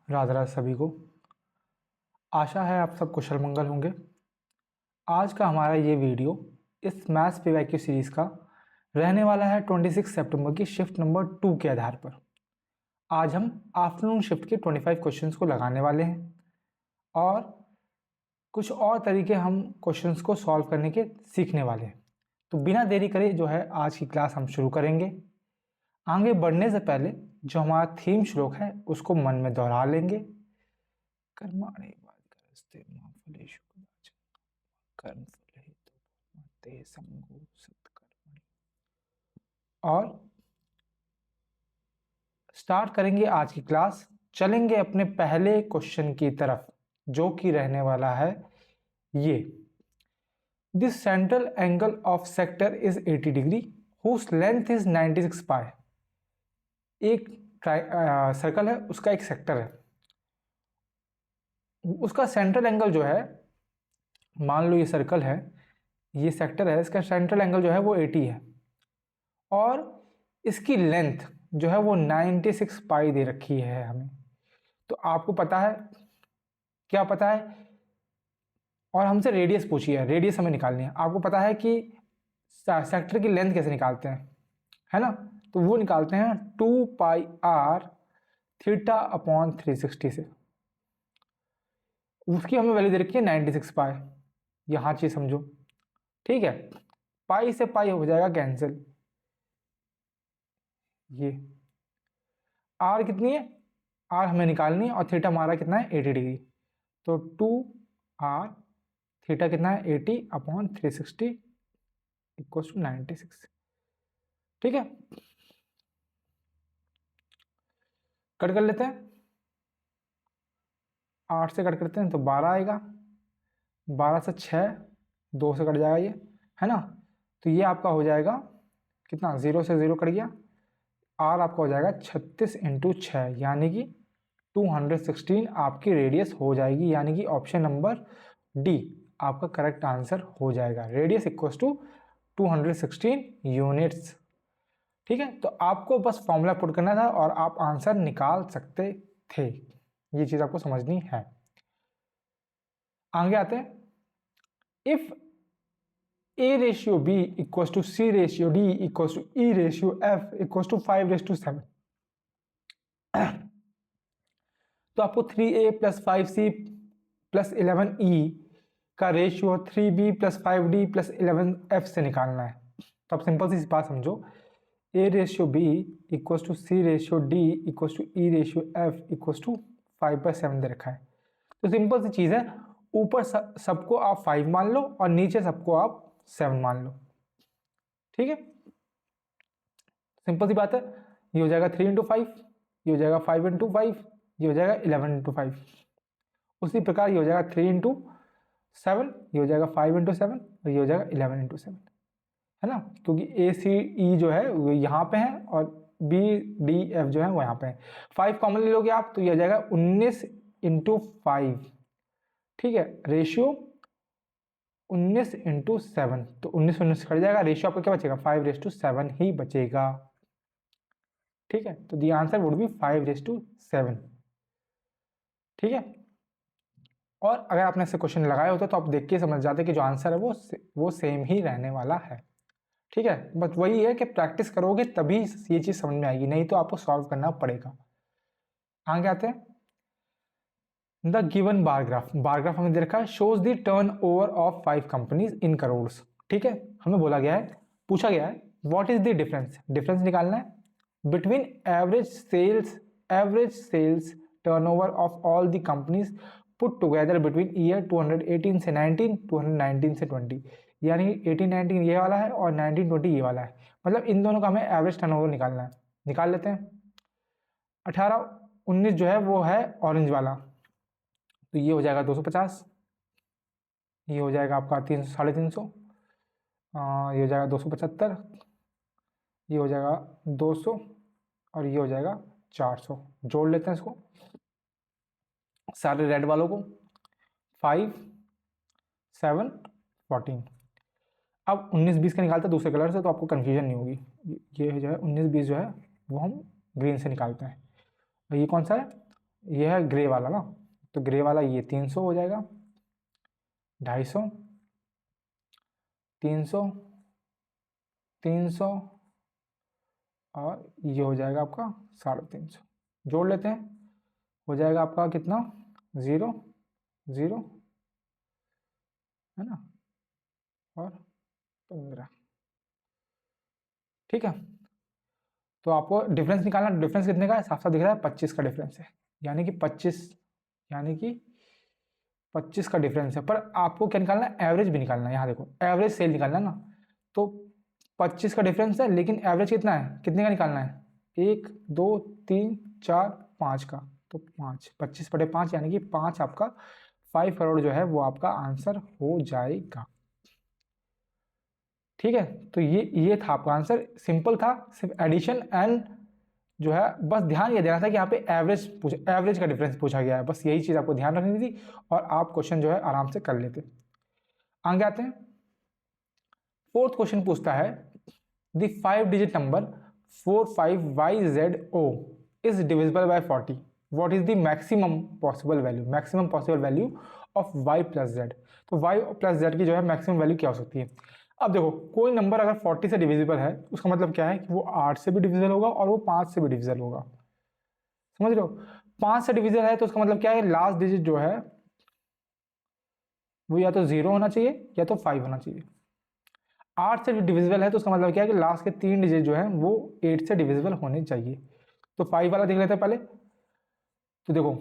राधे राधे सभी को। आशा है आप सब कुशल मंगल होंगे। आज का हमारा ये वीडियो इस मैथ्स पीवाईक्यू सीरीज़ का रहने वाला है 26 सितंबर की शिफ्ट नंबर 2 के आधार पर। आज हम आफ्टरनून शिफ्ट के 25 क्वेश्चंस को लगाने वाले हैं और कुछ और तरीके हम क्वेश्चंस को सॉल्व करने के सीखने वाले हैं। तो बिना देरी करे जो है आज की क्लास हम शुरू करेंगे। आगे बढ़ने से पहले जो हमारा थीम श्लोक है उसको मन में दोहरा लेंगे। कर्माणि वाधिकारस्ते मा फलेषु कदाचन कर्मफल हेतु ते संगो सत्कर्मणि। और स्टार्ट करेंगे आज की क्लास। चलेंगे अपने पहले क्वेश्चन की तरफ जो कि रहने वाला है ये। This central angle of sector is 80 degree whose length is 96 pi. एक सर्कल है, उसका एक सेक्टर है, उसका सेंट्रल एंगल जो है, मान लो ये सर्कल है, ये सेक्टर है, इसका सेंट्रल एंगल जो है वो 80 है और इसकी लेंथ जो है वो 96 पाई दे रखी है हमें। तो आपको पता है, क्या पता है, और हमसे रेडियस पूछी है, रेडियस हमें निकालनी है। आपको पता है कि सेक्टर की लेंथ कैसे निकालते हैं, है ना? तो वो निकालते हैं 2 पाई आर थीटा अपॉन 360 से। उसकी हमें वैल्यू दे रखी है 96 पाई। यहाँ चीज समझो, ठीक है? पाई से पाई हो जाएगा कैंसिल। ये आर कितनी है, आर हमें निकालनी है और थीटा हमारा कितना है 80 डिग्री। तो 2 आर थीटा कितना है 80 अपॉन 360 इक्वल्स टू 96। ठीक है, कट कर लेते हैं। 8 से कट करते हैं तो 12 आएगा, 12 से 6, 2 से कट जाएगा ये, है ना? तो ये आपका हो जाएगा कितना, 0 से 0 कट गया, आर आपका हो जाएगा 36 इंटू 6 यानी कि 216 आपकी रेडियस हो जाएगी। यानी कि ऑप्शन नंबर डी आपका करेक्ट आंसर हो जाएगा। Radius equals to 216 units. ठीक है, तो आपको बस फॉर्मूला पुट करना था और आप आंसर निकाल सकते थे। ये चीज आपको समझनी है। आगे आते हैं। If A ratio B equals to C ratio D equals to E ratio F equals to 5:7, तो आपको 3A plus 5C plus 11E का ratio 3B plus 5D plus 11F से निकालना है। तो आप सिंपल सी बात समझो, A ratio B equals to C ratio D equals to E ratio F equals to 5/7 दे रखा है। तो सिंपल सी चीज़ है, ऊपर सबको आप 5 मान लो और नीचे सबको आप 7 मान लो। ठीक है, सिंपल सी बात है। ये हो जाएगा 3 इंटू 5, ये हो जाएगा 5 इंटू 5, ये हो जाएगा 11 इंटू 5। उसी प्रकार ये हो जाएगा 3 इंटू 7, ये हो जाएगा 5 इंटू 7 और ये हो जाएगा 11 इंटू 7, है ना? क्योंकि ए सी ई जो है वो यहाँ पे है और बी डी एफ जो है वो यहाँ पे है। 5 कॉमन ले लोगे आप तो ये हो जाएगा 19 इंटू 5। ठीक है, रेशियो 19 इंटू 7, तो 19 कट जाएगा, रेशियो आपका क्या बचेगा, 5:7 ही बचेगा। ठीक है, तो दी आंसर वुड बी 5:7। ठीक है, और अगर आपने ऐसे क्वेश्चन लगाए होते तो आप देख के समझ जाते कि जो आंसर है वो सेम ही रहने वाला है। ठीक है, बस वही है कि प्रैक्टिस करोगे तभी ये चीज समझ में आएगी, नहीं तो आपको सॉल्व करना पड़ेगा। आगे आते हैं। द गिवन बार ग्राफ हमें दे रखा है, shows the turn over of 5 companies in crores. ठीक है, हमें बोला गया है, पूछा गया है व्हाट इज द डिफरेंस निकालना है between average sales turnover of all the companies put together between year 218 से 19, 219 से 20। यानी 18-19 ये वाला है और 19-20 ये वाला है, मतलब इन दोनों का हमें एवरेज टर्नओवर निकालना है। निकाल लेते हैं। 18-19 जो है वो है ऑरेंज वाला, तो ये हो जाएगा 250, ये हो जाएगा आपका 300-350, ये हो जाएगा 275, ये हो जाएगा 200 और ये हो जाएगा 400। जोड़ लेते हैं इसको सारे रेड वालों को, 5, 7, 14। अब 19-20 का निकालते हैं दूसरे कलर से तो आपको कन्फ्यूजन नहीं होगी। ये जो है 19-20 जो है वो हम ग्रीन से निकालते हैं। और ये कौन सा है, ये है ग्रे वाला ना, तो ग्रे वाला ये 300 हो जाएगा, 250, 300, 300 और ये हो जाएगा आपका 350, जोड़ लेते हैं, हो जाएगा आपका कितना, 0 0 है ना, और 15। ठीक है, तो आपको डिफरेंस निकालना, डिफरेंस कितने का है, साफ साफ दिख रहा है 25 का डिफरेंस है, यानी कि 25 का डिफरेंस है। पर आपको क्या निकालना है, एवरेज भी निकालना है। यहाँ देखो एवरेज सेल निकालना है ना, तो 25 का डिफरेंस है, लेकिन एवरेज कितना है, कितने का निकालना है, 1 2 3 4 5 का, तो 5, 25/5 यानी कि 5 आपका 5 करोड़ जो है वो आपका आंसर हो जाएगा। ठीक है, तो ये था आपका आंसर, सिंपल था, सिर्फ एडिशन एंड जो है बस ध्यान ये देना था कि यहाँ पे एवरेज का डिफरेंस पूछा गया है, बस यही चीज़ आपको ध्यान रखनी थी और आप क्वेश्चन जो है आराम से कर लेते। आगे आते हैं, फोर्थ क्वेश्चन पूछता है the 5 digit number 45YZO is divisible by 40, what is the maximum possible value of y plus z। तो y प्लस z की जो है मैक्सिमम वैल्यू क्या हो सकती है। अब देखो कोई नंबर अगर 40 से डिविजिबल है उसका मतलब क्या है कि वो 8 से भी डिविजिबल होगा और वो 5 से भी डिविजिबल होगा, समझ रहे हो। 5 से डिविजिबल है तो उसका मतलब क्या है, लास्ट डिजिट जो है वो या तो 0 होना चाहिए या तो 5 होना चाहिए। 8 से डिविजिबल है तो उसका मतलब क्या है कि लास्ट के 3 डिजिट जो है वो 8 से डिविजिबल होने चाहिए। तो 5 वाला देख लेते हैं पहले, तो देखो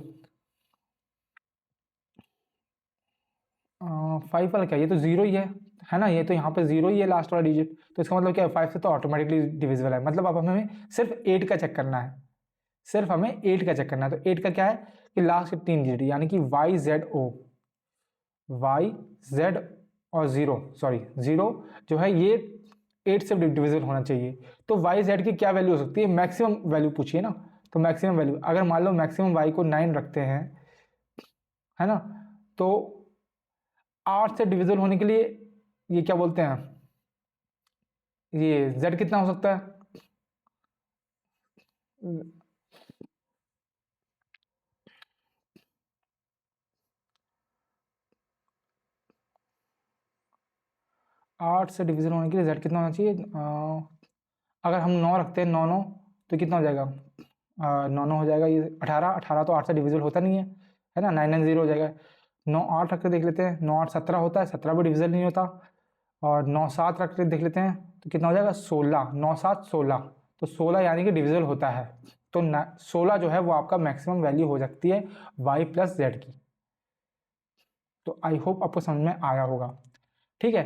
5 वाला क्या, ये तो 0 ही है ना, ये तो यहाँ पे 0 ही है लास्ट वाला डिजिट, तो इसका मतलब क्या है 5 से तो ऑटोमेटिकली डिविजिबल है। मतलब अब हमें सिर्फ 8 का चेक करना है, सिर्फ हमें 8 का चेक करना है। तो 8 का क्या है कि लास्ट के 3 डिजिट यानी कि YZ और 0 जो है ये 8 से डिविजिबल होना चाहिए। तो YZ की क्या वैल्यू हो सकती है, मैक्सिमम वैल्यू पूछिए ना, तो मैक्सिमम वैल्यू अगर मान लो मैक्सिमम Y को 9 रखते हैं, है ना, तो 8 से डिविजिबल होने के लिए ये क्या बोलते हैं, ये Z कितना हो सकता है, आठ से डिविजन होने के लिए Z कितना होना चाहिए, अगर हम 9 रखते हैं, 9 9 तो कितना हो जाएगा, 9 9 हो जाएगा, ये 18 तो 8 से डिविजिबल होता नहीं है ना, 9 9 0 हो जाएगा। 9 8 रख के देख लेते हैं, 9 8 17 होता है, 17 भी डिविजिबल नहीं होता। और 9 7 रख के देख लेते हैं तो कितना हो जाएगा, 16, 9 7 16, तो 16 यानी कि डिविजिबल होता है। तो 16 जो है वो आपका मैक्सिमम वैल्यू हो सकती है Y प्लस Z की। तो आई होप आपको समझ में आया होगा। ठीक है,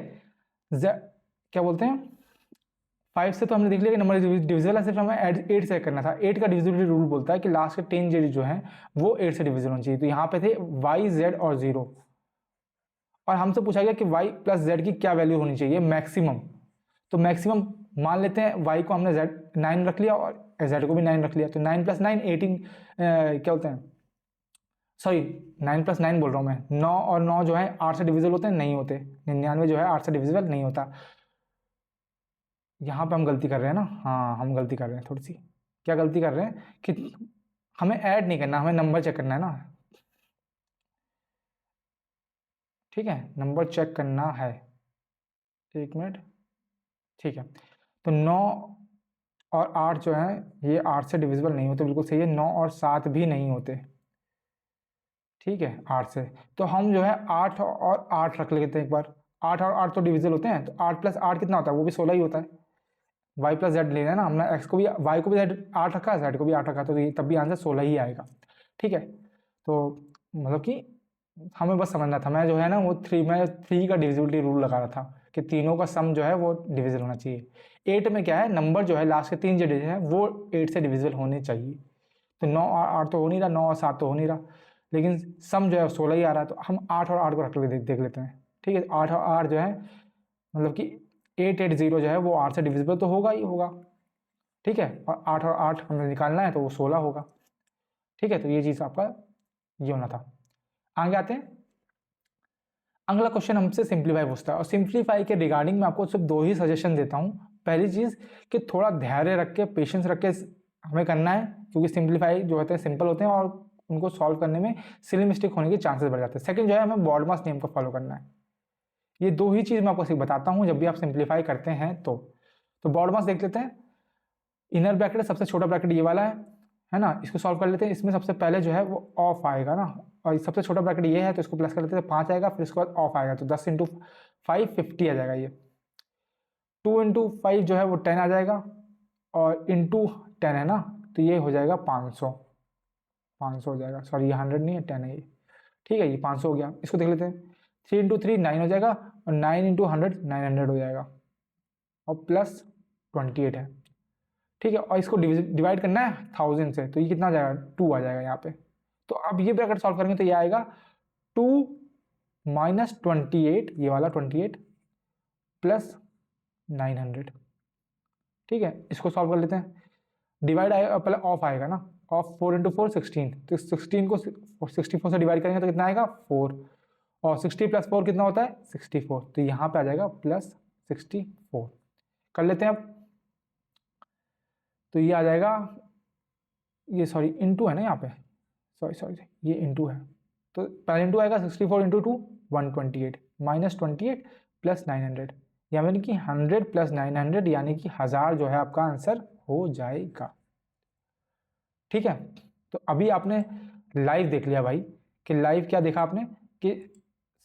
क्या बोलते हैं, 5 से तो हमने देख लिया कि नंबर डिविजिबल है, सिर्फ हमें 8 से करना था। 8 का डिविजिबिलिटी रूल बोलता है कि लास्ट के 10 डिजिट जो है वो 8 से डिविजिबल होना चाहिए। तो यहाँ पे थे YZ और 0, और हमसे पूछा गया कि Y प्लस Z की क्या वैल्यू होनी चाहिए मैक्सिमम। तो मैक्सिमम मान लेते हैं Y को हमने Z 9 रख लिया और Z को भी 9 रख लिया, तो 9 + 9 18, क्या बोलते हैं, सॉरी 9 + 9 बोल रहा हूँ मैं, 9 और 9 जो है 8 से डिविजिबल होते हैं, नहीं होते। 99 जो है 8 से डिविजिबल नहीं होता। यहाँ पे हम गलती कर रहे हैं ना, हाँ हम गलती कर रहे हैं थोड़ी सी। क्या गलती कर रहे हैं कि हमें ऐड नहीं करना, हमें नंबर चेक करना है ना। ठीक है, नंबर चेक करना है, 1 मिनट। ठीक है, तो 9 और 8 जो है ये 8 से डिविजिबल नहीं होते, बिल्कुल सही है। 9 और 7 भी नहीं होते, ठीक है, 8 से। तो हम जो है 8 और 8 रख लेते हैं एक बार। 8 और 8 तो डिविजिबल होते हैं, तो 8 + 8 कितना होता है, वो भी 16 ही होता है। Y प्लस Z लेना है ना हमने, x को भी y को भी Z 8 रखा है, Z को भी 8 रखा है, तो ये तब भी आंसर 16 ही आएगा। ठीक है, तो मतलब कि हमें बस समझना था, मैं जो है ना वो 3 का डिविजिबिलिटी रूल लगा रहा था कि तीनों का सम जो है वो डिविजिबल होना चाहिए। 8 में क्या है, नंबर जो है लास्ट के 3 डिजिट है वो 8 से डिविजिबल होने चाहिए। तो 9 और 8 तो हो नहीं रहा, 9 और 7 तो हो नहीं रहा, लेकिन सम जो है 16 ही आ रहा है। तो हम 8 और 8 को रख के देख लेते हैं। ठीक है, 8 और 8 जो है मतलब कि 880 जो है वो 8 से डिविजिबल तो होगा ही होगा। ठीक है, और 8 और 8 हमें निकालना है तो वो 16 होगा। ठीक है, तो ये चीज़ आपका ये होना था। आगे आते हैं, अगला क्वेश्चन हमसे सिंप्लीफाई पूछता है, और सिंप्लीफाई के रिगार्डिंग मैं आपको सिर्फ 2 ही सजेशन देता हूँ। पहली चीज़ कि थोड़ा धैर्य रख के, पेशेंस रख के हमें करना है, क्योंकि सिंप्लीफाई जो होते हैं सिंपल होते हैं और उनको सॉल्व करने में सिली मिस्टेक होने के चांसेस बढ़ जाते हैं। सेकंड जो है, हमें बॉडमास नियम को फॉलो करना है। ये दो ही चीज़ मैं आपको सिर्फ बताता हूँ जब भी आप सिंप्लीफाई करते हैं तो बॉडमास देख लेते हैं। इनर ब्रैकेट सबसे छोटा ब्रैकेट ये वाला है ना, इसको सॉल्व कर लेते हैं। इसमें सबसे पहले जो है वो ऑफ आएगा ना, और सबसे छोटा ब्रैकेट ये है तो इसको प्लस कर लेते हैं, 5 आएगा, फिर इसके बाद ऑफ आएगा तो 10 × 5 50 आ जाएगा। ये 2 × 5 जो है वो 10 आ जाएगा, और इंटू 10 है ना, तो ये हो जाएगा 500 हो जाएगा। सॉरी, ये 100 नहीं है, 10 है ये, ठीक है, ये 500 हो गया। इसको देख लेते हैं, 3 × 3 9 हो जाएगा, और 9 × 100 900 हो जाएगा, और प्लस 28 है, ठीक है। और इसको डिवाइड करना है 1000 से, तो ये कितना आ जाएगा, 2 आ जाएगा यहाँ पे। तो अब ये ब्रैकेट सॉल्व करेंगे तो ये आएगा 2 - 28, ये वाला 28 प्लस 900, ठीक है। इसको सॉल्व कर लेते हैं। डिवाइड आएगा, पहले ऑफ आएगा ना, ऑफ 4 × 4 16, तो 16 को 64 से डिवाइड करेंगे तो कितना आएगा 4, और 60 + 4 कितना होता है 64, तो यहाँ पे आ जाएगा प्लस 64। कर लेते हैं अब, तो ये आ जाएगा, ये सॉरी इंटू है ना यहाँ पे, सॉरी ये इंटू है, तो पहले इंटू आएगा 64 × 2 128 - 28 प्लस 900, यानी कि 100 + 900 यानी कि 1000 जो है आपका आंसर हो जाएगा, ठीक है। तो अभी आपने लाइव देख लिया भाई, कि लाइव क्या देखा आपने कि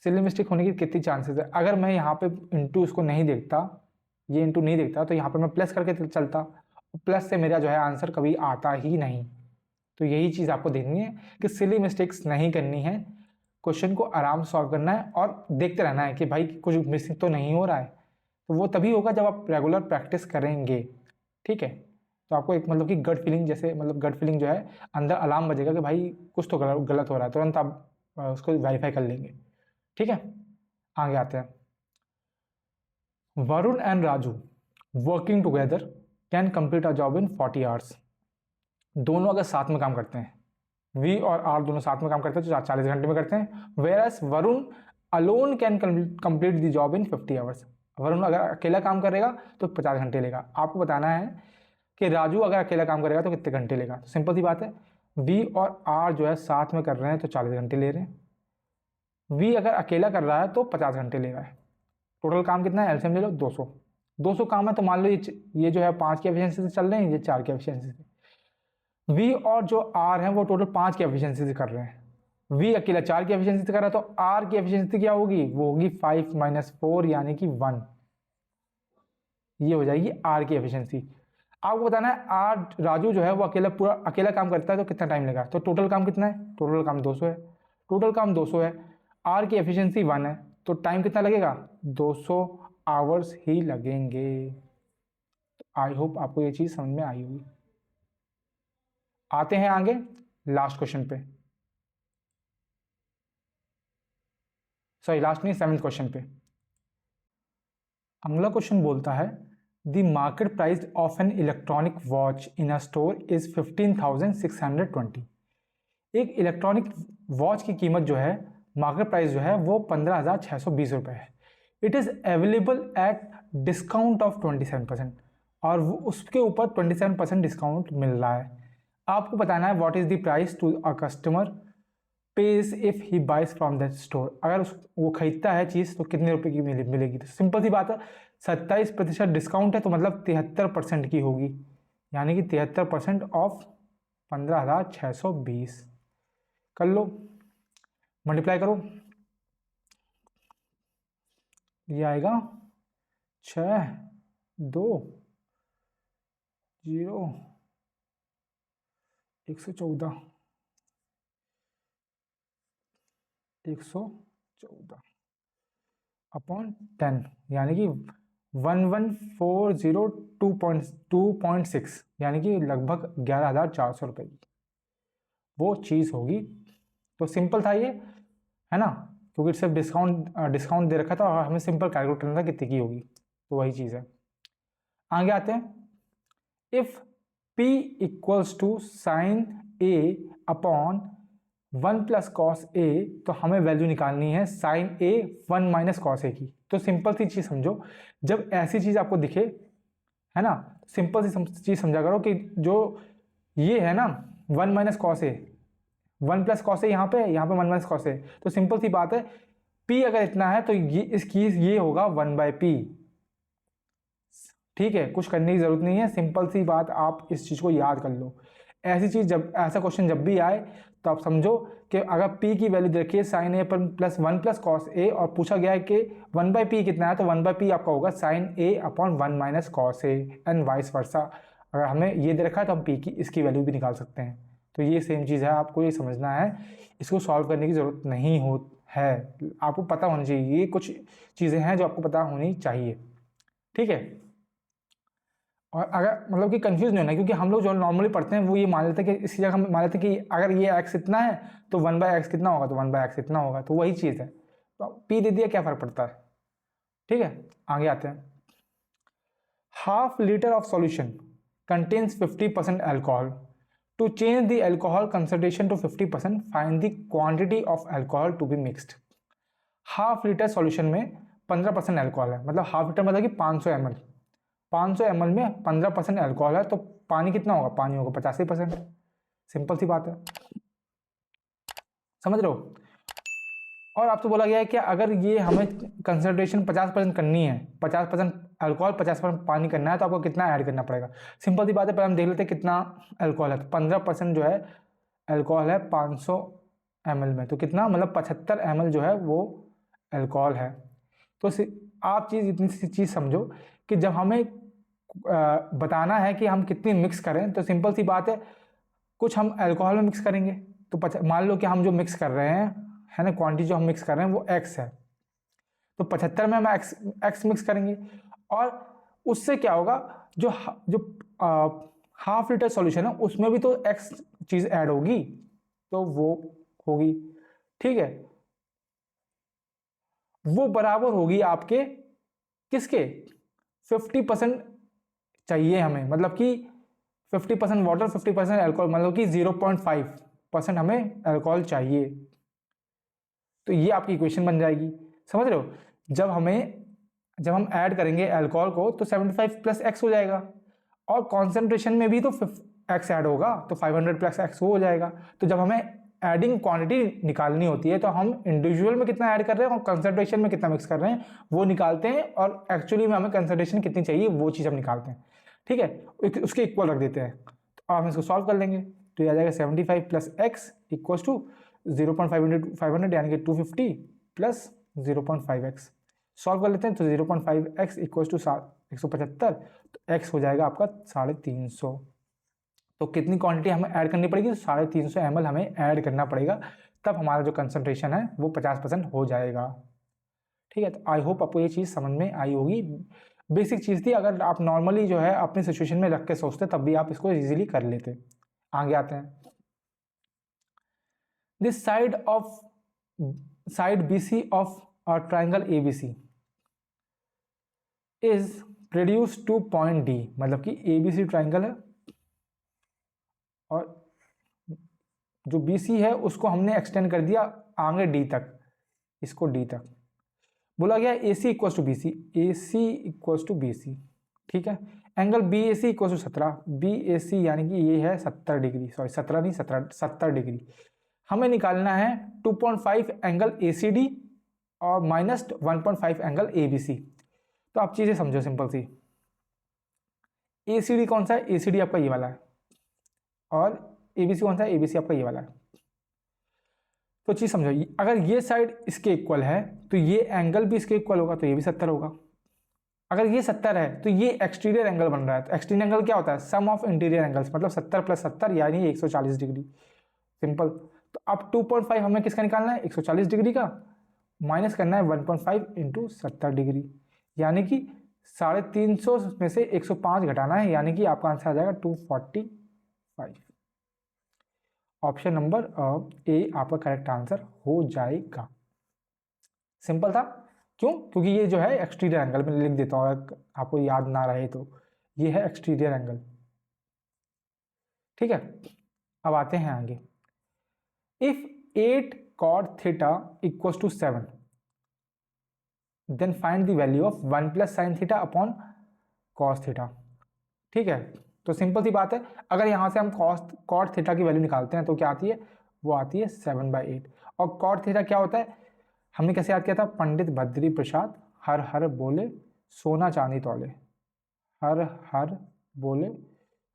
सिली मिस्टेक होने की कितनी चांसेस है। अगर मैं यहाँ पे इंटू इसको नहीं देखता, ये इंटू नहीं देखता, तो यहाँ पे मैं प्लस करके चलता, प्लस से मेरा जो है आंसर कभी आता ही नहीं। तो यही चीज़ आपको देखनी है कि सिली मिस्टेक्स नहीं करनी है, क्वेश्चन को आराम से सॉल्व करना है और देखते रहना है कि भाई कुछ मिसिंग तो नहीं हो रहा है। तो वो तभी होगा जब आप रेगुलर प्रैक्टिस करेंगे, ठीक है। तो आपको एक मतलब कि गट फीलिंग, जैसे मतलब गट फीलिंग जो है, अंदर अलार्म बजेगा कि भाई कुछ तो गलत हो रहा है, तुरंत आप उसको वेरीफाई कर लेंगे, ठीक है। आगे आते हैं। Varun and Raju working together can complete a job in 40 hours. दोनों अगर साथ में काम करते हैं, वी और आर दोनों साथ में काम करते हैं तो 40 घंटे में करते हैं। Whereas Varun alone can complete the job in 50 hours. Varun अगर अकेला काम करेगा तो 50 घंटे लेगा। आपको बताना है कि राजू अगर अकेला काम करेगा तो कितने घंटे लेगा। तो सिंपल सी बात है, वी और आर जो है साथ में कर रहे हैं तो 40 घंटे ले रहे हैं। वी अगर अकेला कर रहा है तो 50 घंटे ले रहा है। टोटल काम कितना है, एलसीएम ले लो 200 काम है, तो मान लो ये जो है 5 की एफिशिएंसी से चल रहे हैं, ये 4 की एफिशिएंसी से। वी और जो आर है वो टोटल 5 की एफिशिएंसी से कर रहे हैं। वी अकेला 4 की एफिशिएंसी से कर रहा है, तो आर की एफिशिएंसी क्या होगी, वो होगी 5 - 4 यानी कि 1। ये हो जाएगी आर की एफिशिएंसी। आपको बताना है आर राजू जो है वो पूरा अकेला काम करता है तो कितना टाइम लेगा। तो टोटल काम कितना है, टोटल काम 200 है, टोटल काम 200 है, आर की एफिशिएंसी 1 है, तो टाइम कितना लगेगा, 200 आवर्स ही लगेंगे। आई होप आपको ये चीज़ समझ में आई होगी। आते हैं आगे लास्ट क्वेश्चन पे, सॉरी लास्ट नहीं, 7th क्वेश्चन पे। अगला क्वेश्चन बोलता है the market price of an electronic watch in a store is 15,620। एक इलेक्ट्रॉनिक वॉच की कीमत जो है, मार्केट प्राइस जो है वो 15,620 रुपये है। It is available at discount of 27%, और वो उसके ऊपर 27% डिस्काउंट मिल रहा है। आपको बताना है what is the price to a customer pays if he buys from that store. अगर वो खरीदता है चीज़ तो कितने रुपए की मिलेगी। तो सिंपल सी बात है, 27% डिस्काउंट है तो मतलब 73% की होगी, यानी कि 73% ऑफ 15,620। कर लो, मल्टीप्लाई करो, ये आएगा 6 2 0 114 अपॉन 10, यानी कि 11,402.6, यानी कि लगभग 11,400 रुपये की वो चीज़ होगी। तो सिंपल था ये, है ना, क्योंकि सिर्फ डिस्काउंट दे रखा था और हमें सिंपल कैलकुलेट करना था कितनी की होगी, तो वही चीज़ है। आगे आते हैं। If P = sin A upon 1 + cos A, तो हमें वैल्यू निकालनी है sin A 1 - cos A की। तो सिंपल सी चीज़ समझो, जब ऐसी चीज़ आपको दिखे, है ना, सिंपल सी चीज़ समझा करो कि जो ये है ना 1 - cos A, 1 plus cos A यहाँ पे 1 माइनस कॉस ए, तो सिंपल सी बात है p अगर इतना है तो ये होगा 1/p। ठीक है, कुछ करने की जरूरत नहीं है, सिंपल सी बात, आप इस चीज को याद कर लो। ऐसी चीज जब ऐसा क्वेश्चन जब भी आए तो आप समझो कि अगर p की वैल्यू देखिए साइन ए पर प्लस 1 प्लस कॉस ए और पूछा गया है कि 1/p कितना है, तो 1/p आपका होगा sine A upon 1 minus cos A and vice versa. अगर हमें ये दे रखा है तो हम p की इसकी वैल्यू भी निकाल सकते हैं। तो ये सेम चीज़ है, आपको ये समझना है, इसको सॉल्व करने की ज़रूरत नहीं हो है, आपको पता होना चाहिए। ये कुछ चीज़ें हैं जो आपको पता होनी चाहिए। ठीक है, और अगर मतलब कि कंफ्यूज नहीं होना, क्योंकि हम लोग जो नॉर्मली पढ़ते हैं वो ये मान लेते हैं कि इसी जगह हम मान लेते हैं कि अगर ये x इतना है तो 1/x कितना होगा, तो 1/x इतना होगा, तो वही चीज़ है। तो p दे दिया, क्या फ़र्क पड़ता है। ठीक है, आगे आते हैं। Half litre of solution contains 50% alcohol. To change the alcohol concentration to 50% find the quantity of alcohol to be mixed. Half litre solution में 15% अल्कोहल है, मतलब हाफ लीटर मतलब कि 500 ml, 500 ml में 15% अल्कोहल है, तो पानी कितना होगा, पानी होगा 85%। सिंपल सी बात है, समझ रहे हो। और आपसे बोला गया है कि अगर ये हमें कंसंट्रेशन 50% करनी है, 50% अल्कोहल 50% पानी करना है, तो आपको कितना ऐड करना पड़ेगा। सिंपल सी बात है, पहले हम देख लेते हैं कितना अल्कोहल है। तो 15% जो है अल्कोहल है 500 ml में, तो कितना मतलब 75 ml जो है वो अल्कोहल है। तो आप इतनी सी चीज़ समझो कि जब हमें बताना है कि हम कितनी मिक्स करें, तो सिंपल सी बात है, कुछ हम अल्कोहल में मिक्स करेंगे, तो मान लो कि हम जो मिक्स कर रहे हैं है ना, क्वांटिटी जो हम मिक्स कर रहे हैं वो x है, तो 75 में हम x मिक्स करेंगे। और उससे क्या होगा, जो हाफ लीटर सॉल्यूशन है उसमें भी तो x चीज़ ऐड होगी, तो वो होगी। ठीक है, वो बराबर होगी आपके किसके, 50% चाहिए हमें, मतलब कि 50% वाटर 50% अल्कोहल, मतलब कि 0.5% हमें अल्कोहल चाहिए। तो ये आपकी इक्वेशन बन जाएगी, समझ रहे हो। जब हम ऐड करेंगे अल्कोहल को तो 75 प्लस एक्स हो जाएगा, और कॉन्सेंट्रेशन में भी तो एक्स ऐड होगा, तो 500 प्लस एक्स हो जाएगा। तो जब हमें एडिंग क्वांटिटी निकालनी होती है तो हम इंडिविजुअल में कितना ऐड कर रहे हैं और कंसेंट्रेशन में कितना मिक्स कर रहे हैं वो निकालते हैं, और एक्चुअली में हमें कंसेंट्रेशन कितनी चाहिए वो चीज़ हम निकालते हैं। ठीक है, उसके इक्वल रख देते हैं, तो आप इसको सॉल्व कर लेंगे, तो ये आ जाएगा 75 प्लस एक्स इक्वल टू 0.500 यानी कि 250 प्लस 0.5x। सॉल्व कर लेते हैं, तो 0.5x इक्वल टू 175, तो x हो जाएगा आपका 350। तो कितनी क्वांटिटी हमें ऐड करनी पड़ेगी, तो 350 ml हमें ऐड करना पड़ेगा, तब हमारा जो कंसंट्रेशन है वो 50% हो जाएगा। ठीक है, तो आई होप आपको ये चीज़ समझ में आई होगी। बेसिक चीज़ थी, अगर आप नॉर्मली जो है अपनी सिचुएशन में रख के सोचते तब भी आप इसको इजीली कर लेते। आगे आते हैं। This side BC of a triangle ABC is reduced to point D, मतलब कि ABC ट्राइंगल है और जो BC है उसको हमने एक्सटेंड कर दिया आगे D तक, इसको D तक बोला गया AC equals to BC, AC equals to BC। ठीक है, angle BAC equals to 17, BAC यानी कि ये है 70 डिग्री, सॉरी 17 नहीं 70 डिग्री। हमें निकालना है 2.5 एंगल ACD और माइनस 1.5 एंगल ABC। तो आप चीज़ें समझो सिंपल सी, ACD कौन सा है, ACD आपका ये वाला है, और ABC कौन सा है, ABC आपका ये वाला है। तो चीज़ समझो, अगर ये साइड इसके इक्वल है तो ये एंगल भी इसके इक्वल होगा, तो ये भी 70 होगा। अगर ये 70 है तो ये एक्सटीरियर एंगल बन रहा है, तो एक्सटीरियर एंगल क्या होता है, सम ऑफ इंटीरियर एंगल्स, मतलब 70 प्लस 70 यानी 140 डिग्री। सिंपल। तो अब 2.5 हमें किसका निकालना है, 140 डिग्री का, माइनस करना है 1.5 इंटू 70 डिग्री, यानी कि 350 में से 105 घटाना है, यानी कि आपका आंसर आ जाएगा 245। ऑप्शन नंबर ए आपका करेक्ट आंसर हो जाएगा। सिंपल था, क्यों, क्योंकि ये जो है एक्सटीरियर एंगल, में लिख देता हूँ अगर आपको याद ना रहे तो, ये है एक्सटीरियर एंगल। ठीक है, अब आते हैं आगे। If 8 cot theta equals to 7 then find the value of 1 plus sine theta upon cos theta. ठीक है, तो सिंपल सी बात है, अगर यहाँ से हम कॉट थीटा की वैल्यू निकालते हैं तो क्या आती है, वो आती है 7/8। और कॉट थीटा क्या होता है, हमने कैसे याद किया था, पंडित बद्री प्रसाद हर हर बोले सोना चांदी तौले, हर हर बोले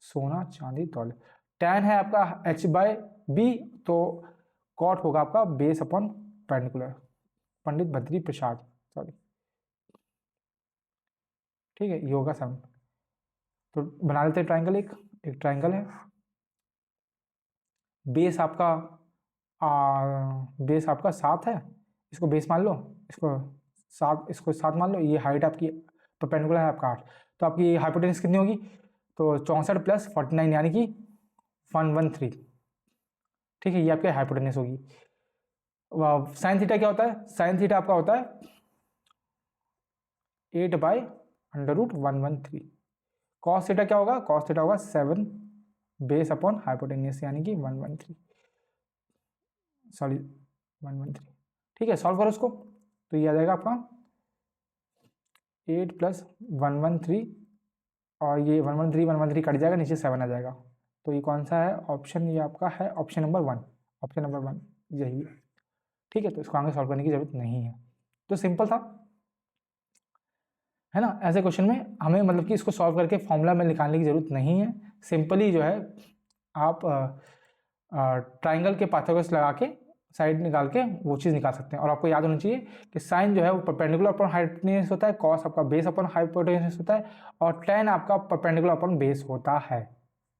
सोना चांदी तौले। tan है आपका h/b, तो कॉट होगा आपका base upon perpendicular, Pandit Badri Prasad, sorry, ठीक है, ये होगा 7। तो बना लेते हैं ट्राइंगल, एक ट्राइंगल है, बेस आपका बेस आपका 7 है, इसको बेस मान लो, इसको 7 मान लो, ये हाइट आपकी परपेंडिकुलर है आपका 8, तो आपकी हाइपोटेन्यूज कितनी होगी, तो 64 + 49 यानी कि 113, ठीक है, ये आपकी हाइपोटेन्यूज होगी। साइन थीटा क्या होता है, साइन थीटा आपका होता है 8/√113। कॉस थीटा क्या होगा, कॉस थीटा होगा 7 बेस अपॉन हाइपोटेन्यूज यानी कि 113, सॉरी 113, ठीक है। सॉल्व करो उसको, तो ये आ जाएगा आपका 8 + 113, और ये 113 कट जाएगा, नीचे 7 आ जाएगा। तो ये कौन सा है ऑप्शन, ये आपका है ऑप्शन नंबर 1, ऑप्शन नंबर 1 यही है, ठीक है। तो इसको आगे सॉल्व करने की जरूरत नहीं है, तो सिंपल था, है ना। ऐसे क्वेश्चन में हमें मतलब कि इसको सॉल्व करके फॉर्मूला में निकालने की जरूरत नहीं है, सिंपली जो है आप ट्राइंगल के पाइथागोरस लगा के साइड निकाल के वो चीज़ निकाल सकते हैं। और आपको याद होना चाहिए कि साइन जो है वो परपेंडिकुलर अपॉन हाइपोटेन्यूज होता है, कॉस आपका बेस अपॉन हाइपोटेन्यूज होता है, और tan आपका परपेंडिकुलर अपॉन बेस होता है,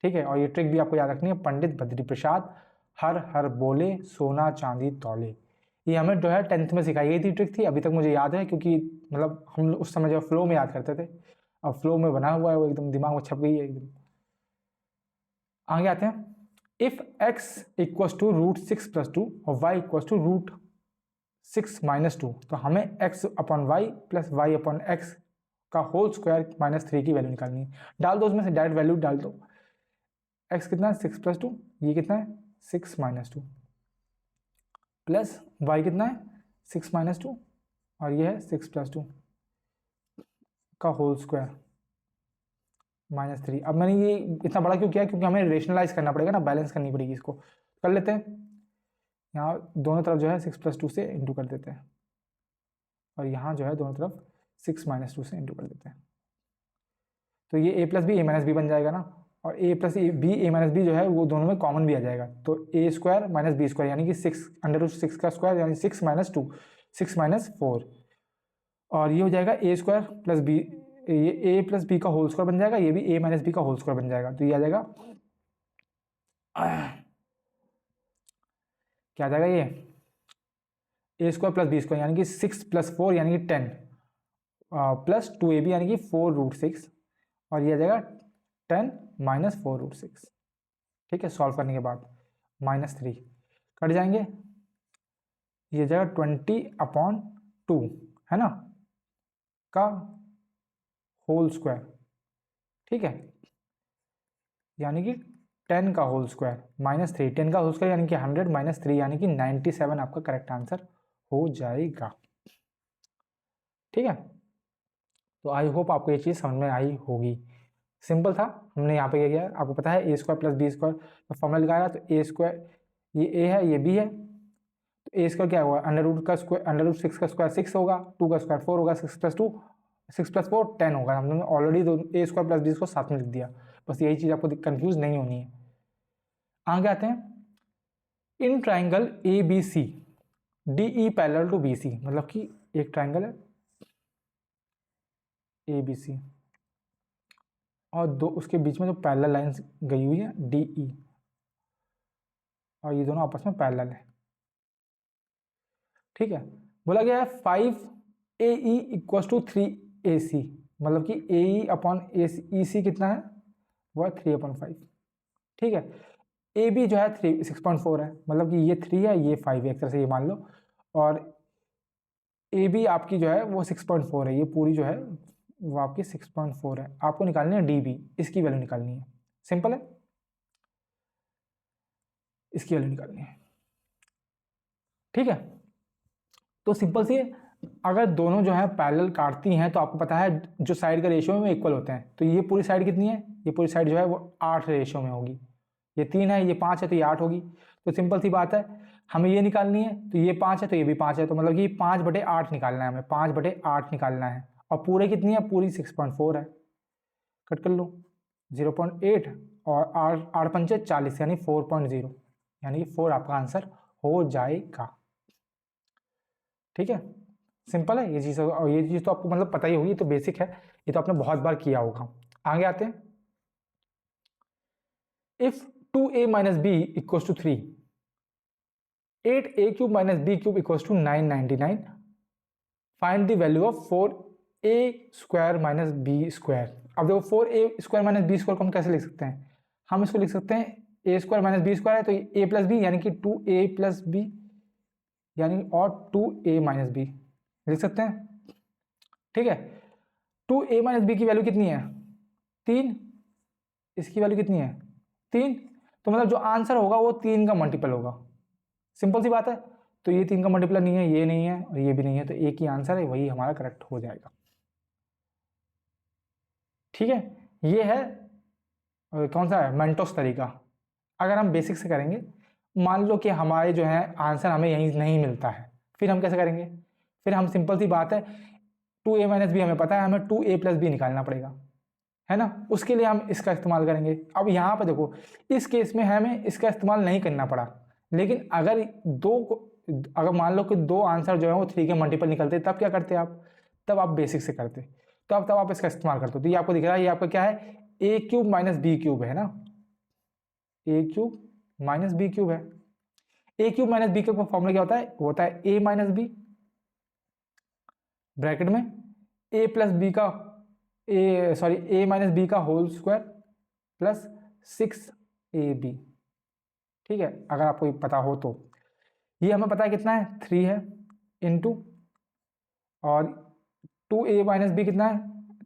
ठीक है। और ये ट्रिक भी आपको याद रखनी है, पंडित बद्री प्रसाद हर हर बोले सोना चांदी तौले, ये हमें जो है 10th में सिखाई गई थी ट्रिक थी, अभी तक मुझे याद है, क्योंकि मतलब हम उस समय जो फ्लो में याद करते थे, अब फ्लो में बना हुआ है वो, एकदम दिमाग में छप गई है एकदम। आगे आते हैं, इफ x = √6 + 2 और y = √6 - 2, तो हमें x/y + y/x का होल स्क्वायर -3 की वैल्यू निकालनी है। डाल दो उसमें से, डायरेक्ट वैल्यू डाल दो। x कितना है 6 + 2, ये कितना है 6 - 2, प्लस y कितना है 6 - 2, और ये है 6 + 2 का होल स्क्वायर -3। अब मैंने ये इतना बड़ा क्यों किया, क्योंकि हमें रेशनलाइज करना पड़ेगा ना, बैलेंस करनी पड़ेगी इसको। कर लेते हैं, यहाँ दोनों तरफ जो है 6 + 2 से इंटू कर देते हैं, और यहाँ जो है दोनों तरफ 6 - 2 से इंटू कर देते हैं। तो ये a + b a - b बन जाएगा ना, और a + b a - b जो है वो दोनों में कॉमन भी आ जाएगा, तो a² - b² यानी कि 6 √6 का स्क्वायर यानी 6 - 2 6 - 4, और ये हो जाएगा a² + b, ये a + b का होल स्क्वायर बन जाएगा, ये भी a - b का होल स्क्वायर बन जाएगा। तो ये आ जाएगा क्या आ जाएगा, ये a² + b² यानी कि 6 + 4 यानी कि 10 प्लस 2ab यानी कि 4√6, और ये आ जाएगा 10 - 4√6, ठीक है। सॉल्व करने के बाद -3 कट जाएंगे, ये जाएगा 20/2, है ना, का होल स्क्वायर, ठीक है, यानी कि 10 का होल स्क्वायर -3, 10 का होल स्क्वायर यानी कि 100 - 3 यानी कि 97 आपका करेक्ट आंसर हो जाएगा, ठीक है। तो आई होप आपको ये चीज़ समझ में आई होगी, सिंपल था। हमने यहाँ पे क्या किया, आपको पता है a² + b² का फॉर्मूला लगाया, तो a², ये a है ये b है, तो a² क्या होगा, √6 का स्क्वायर 6 होगा, 2 का स्क्वायर 4 होगा, 6 + 2 6 + 4 10 होगा। हमने ऑलरेडी a² + b² साथ में लिख दिया, बस यही चीज़ आपको कंफ्यूज नहीं होनी है। आगे आते हैं, in triangle ABC DE parallel to BC, मतलब कि एक ट्राइंगल है ABC और दो उसके बीच में जो पैरेलल लाइंस गई हुई है DE, और ये दोनों आपस में पैरेलल है, ठीक है। बोला गया है 5AE = 3AC, मतलब कि AE/EC कितना है, वो है 3/5, ठीक है। AB जो है 6.4 है, मतलब कि ये 3 है ये 5 है, एक तरह से ये मान लो, और AB आपकी जो है वो 6.4 है, ये पूरी जो है वो आपकी 6.4 है। आपको निकालनी है DB, इसकी वैल्यू निकालनी है, सिंपल है, इसकी वैल्यू निकालनी है, ठीक है। तो सिंपल सी, अगर दोनों जो है पैरेलल काटती हैं तो आपको पता है जो साइड का रेशियो है वो इक्वल होते हैं, तो ये पूरी साइड कितनी है, ये पूरी साइड जो है वो 8 रेशियो में होगी, ये 3 है ये 5 है तो ये 8 होगी। तो सिंपल सी बात है, हमें ये निकालनी है, तो ये 5 है तो ये भी 5 है, तो मतलब कि 5/8 निकालना है हमें, 5/8 निकालना है। और पूरे कितनी है, पूरी 6.4 है। कट कर लो 0.8 और 8×5 = 40 यानी 4.0, यानी 4 आपका आंसर हो जाएगा। ठीक है, सिंपल है ये चीज़, और ये चीज़ तो आपको मतलब पता ही होगी, तो बेसिक है, ये तो आपने बहुत बार किया होगा। आगे आते हैं, if 2a - b = 3, 8a³ - b³ = 999, find the value of 4a² - b²। अब देखो 4a² - b² को हम कैसे लिख सकते हैं, हम इसको लिख सकते हैं a² - b² है तो a + b यानी कि 2a + b, यानी और 2a - b लिख सकते हैं। ठीक है, 2a - b की वैल्यू कितनी है, 3, इसकी वैल्यू कितनी है, 3, तो मतलब जो आंसर होगा वो 3 का मल्टीपल होगा। सिंपल सी बात है, तो ये 3 का मल्टीपल नहीं है, ये नहीं है और ये भी नहीं है, तो एक ही आंसर है, वही हमारा करेक्ट हो जाएगा। ठीक है, ये है कौन सा है, मेंटोस तरीका। अगर हम बेसिक से करेंगे, मान लो कि हमारे जो है आंसर हमें यहीं नहीं मिलता है, फिर हम कैसे करेंगे, फिर हम सिंपल सी बात है, 2a - b हमें पता है, हमें 2a + b निकालना पड़ेगा, है ना, उसके लिए हम इसका इस्तेमाल करेंगे। अब यहाँ पर देखो, इस केस में हमें इसका इस्तेमाल नहीं करना पड़ा, लेकिन अगर मान लो कि 2 आंसर जो है वो 3 के मल्टीपल निकलते, तब क्या करते आप, तब आप बेसिक से करते, तो अब तब आप इसका इस्तेमाल करते हो। तो ये आपको दिख रहा है, ये आपका क्या है, a³ - b³ है ना, a³ - b³ है। a³ - b³ का फॉर्मूला क्या होता है, होता है a - b ब्रैकेट में a + b का a - b का होल स्क्वायर प्लस 6ab। ठीक है, अगर आपको ये पता हो तो, ये हमें पता है कितना है, 3 है, इंटू और 2a - b कितना है,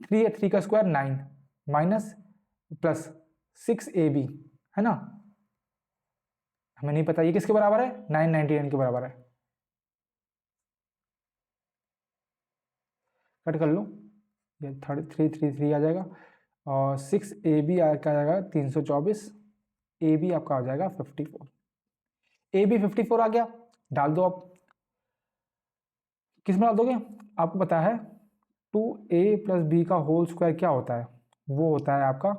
3 है, 3 का स्क्वायर 9 माइनस प्लस 6ab, है ना, हमें नहीं पता ये किसके बराबर है, 999 के बराबर है। कट कर लो, ये 3 आ जाएगा और 6ab आ जाएगा 324, ab आपका आ जाएगा 54, ab 54 आ गया, डाल दो। आप किस में डाल दोगे, आपको पता है 2a + b का होल स्क्वायर क्या होता है, वो होता है आपका